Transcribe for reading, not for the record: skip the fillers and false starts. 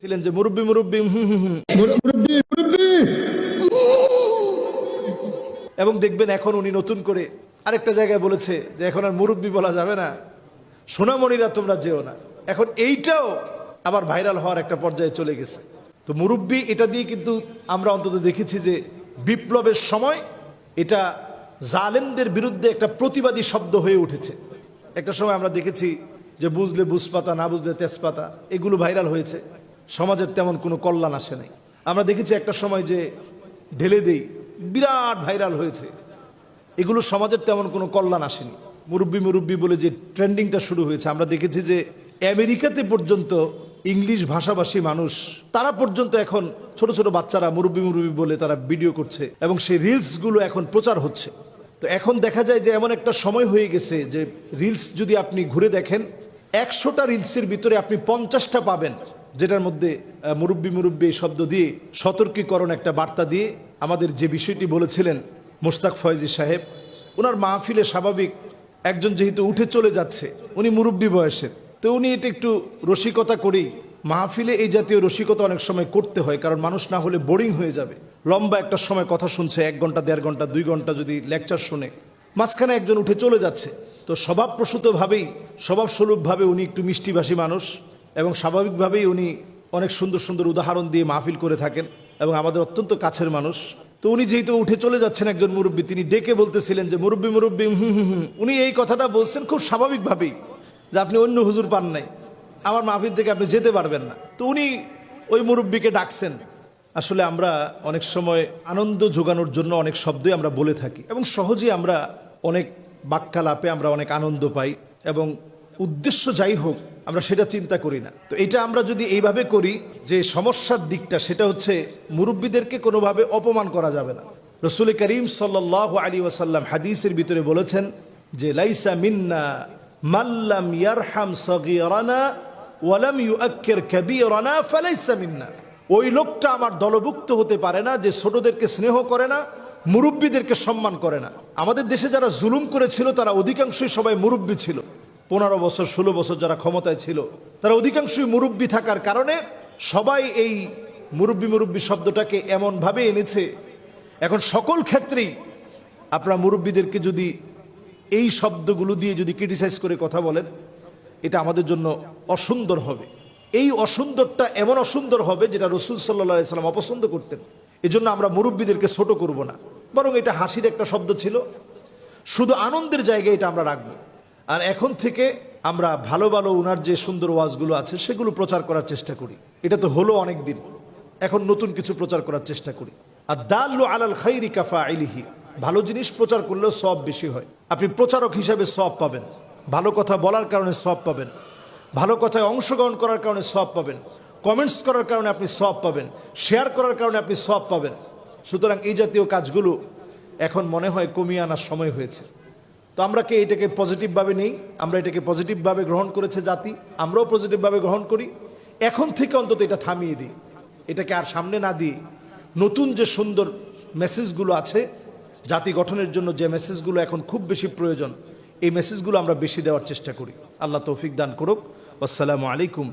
ছিলেন যে মুরব্বি মুরব্বি এবং দেখবেন এখন উনি নতুন করে আরেকটা জায়গায় বলেছে যে এখন আর মুরব্বি বলা যাবে না, সোনামণিরা তোমরা যেও না। এখন এইটাও আবার ভাইরাল হওয়ার একটা পর্যায়ে চলে গেছে। তো মুরব্বি এটা দিয়ে কিন্তু আমরা অন্তত দেখেছি যে বিপ্লবের সময় এটা জালেমদের বিরুদ্ধে একটা প্রতিবাদী শব্দ হয়ে উঠেছে। একটা সময় আমরা দেখেছি যে বুঝলে বুঝপাতা, না বুঝলে তেজপাতা, এগুলো ভাইরাল হয়েছে, সমাজের তেমন কোনো কল্যাণ আসে নাই। আমরা দেখেছি একটা সময় যে ঢেলে দেই বিরাট ভাইরাল হয়েছে, এগুলো সমাজের তেমন কোনো কল্যাণ আসেনি। মুরব্বি মুরব্বি বলে যে ট্রেন্ডিংটা শুরু হয়েছে, আমরা দেখেছি যে আমেরিকাতে পর্যন্ত ইংলিশ ভাষাভাষী মানুষ তারা পর্যন্ত এখন ছোট ছোট বাচ্চারা মুরব্বি মুরব্বি বলে তারা ভিডিও করছে এবং সেই রিলসগুলো এখন প্রচার হচ্ছে। তো এখন দেখা যায় যে এমন একটা সময় হয়ে গেছে যে রিলস যদি আপনি ঘুরে দেখেন 100টা রিলসের ভিতরে আপনি 50টা পাবেন যেটার মধ্যে মুরব্বি মুরব্বি শব্দ দিয়ে সতর্কীকরণ একটা বার্তা দিয়ে আমাদের যে বিষয়টি বলেছিলেন মোশতাক ফয়েজি সাহেব, ওনার মাহফিলে স্বাভাবিক একজন যেহেতু উঠে চলে যাচ্ছে, উনি মুরব্বি বয়সের, তো উনি এটা একটু রসিকতা করেই মাহফিলে এই জাতীয় রসিকতা অনেক সময় করতে হয়, কারণ মানুষ না হলে বোরিং হয়ে যাবে। লম্বা একটা সময় কথা শুনছে, 1 ঘন্টা 1.5 ঘন্টা 2 ঘন্টা যদি লেকচার শুনে, মাঝখানে একজন উঠে চলে যাচ্ছে, তো স্বভাবপ্রসূতভাবেই স্বভাবস্বরূপভাবে উনি একটু মিষ্টিভাষী মানুষ এবং স্বাভাবিকভাবেই উনি অনেক সুন্দর সুন্দর উদাহরণ দিয়ে মাহফিল করে থাকেন এবং আমাদের অত্যন্ত কাছের মানুষ। তো উনি যেহেতু উঠে চলে যাচ্ছেন একজন মুরব্বী, তিনি ডেকে বলতেছিলেন যে মুরব্বি মুরব্বি উনি এই কথাটা বলছেন খুব স্বাভাবিকভাবেই যে আপনি অন্য হুজুর পান নাই, আমার মাহফিল থেকে আপনি যেতে পারবেন না। তো উনি ওই মুরব্বীকে ডাকছেন। আসলে আমরা অনেক সময় আনন্দ যোগানোর জন্য অনেক শব্দই আমরা বলে থাকি এবং সহজেই আমরা অনেক বাক্যালাপে আমরা অনেক আনন্দ পাই এবং উদ্দেশ্য যাই হোক আমরা সেটা চিন্তা করি না। তো এটা আমরা যদি এইভাবে করি, যে সমস্যার দিকটা সেটা হচ্ছে মুরব্বীদেরকে কোনোভাবে অপমান করা যাবে না। রাসূল করিম সাল্লাল্লাহু আলাইহি ওয়াসাল্লাম হাদিসের ভিতরে বলেছেন যে লাইসা মিন্না মাল্লাম ইয়ারহাম সগীরানা ওয়ালাম ইউআক্কির কাবীরানা ফালাইসা মিন্না। ওই লোকটা আমার দলভুক্ত হতে পারে না যে ছোটদেরকে স্নেহ করে না, মুরব্বীদেরকে সম্মান করে না। আমাদের দেশে যারা জুলুম করেছিল তারা অধিকাংশই সবাই মুরব্বী ছিল। 15 বছর 16 বছর যারা ক্ষমতায় ছিল তারা অধিকাংশই মুরব্বী থাকার কারণে সবাই এই মুরব্বী মুরব্বী শব্দটাকে এমনভাবে এনেছে। এখন সকল ক্ষেত্রেই আপনারা মুরব্বীদেরকে যদি এই শব্দগুলো দিয়ে যদি ক্রিটিসাইজ করে কথা বলেন, এটা আমাদের জন্য অসুন্দর হবে। এই অসুন্দরটা এমন অসুন্দর হবে যেটা রাসূল সাল্লাল্লাহু আলাইহি সাল্লাম অপছন্দ করতেন। এজন্য আমরা মুরব্বীদেরকে ছোট করব না, বরং এটা হাসির একটা শব্দ ছিল, শুধু আনন্দের জায়গায় এটা আমরা রাখবো। আর এখন থেকে আমরা ভালো ভালো উনার যে সুন্দর ওয়াজগুলো আছে সেগুলো প্রচার করার চেষ্টা করি। এটা তো হলো অনেক দিন, এখন নতুন কিছু প্রচার করার চেষ্টা করি। আর দাল্লু আলাল খাইরি কাফাইলিহি, ভালো জিনিস প্রচার করলেও সওয়াব বেশি হয়। আপনি প্রচারক হিসাবে সওয়াব পাবেন, ভালো কথা বলার কারণে সওয়াব পাবেন, ভালো কথায় অংশগ্রহণ করার কারণে সওয়াব পাবেন, কমেন্টস করার কারণে আপনি সওয়াব পাবেন, শেয়ার করার কারণে আপনি সওয়াব পাবেন। সুতরাং এই জাতীয় কাজগুলো এখন মনে হয় কমিয়ে আনার সময় হয়েছে। তো আমরা কি এটাকে পজিটিভভাবে নেই? আমরা এটাকে পজিটিভভাবে গ্রহণ করেছে জাতি, আমরাও পজিটিভভাবে গ্রহণ করি। এখন থেকে অন্তত এটা থামিয়ে দিই, এটাকে আর সামনে না দিয়ে নতুন যে সুন্দর মেসেজগুলো আছে জাতি গঠনের জন্য, যে মেসেজগুলো এখন খুব বেশি প্রয়োজন, এই মেসেজগুলো আমরা বেশি দেওয়ার চেষ্টা করি। আল্লাহ তৌফিক দান করুক। আসসালামু আলাইকুম।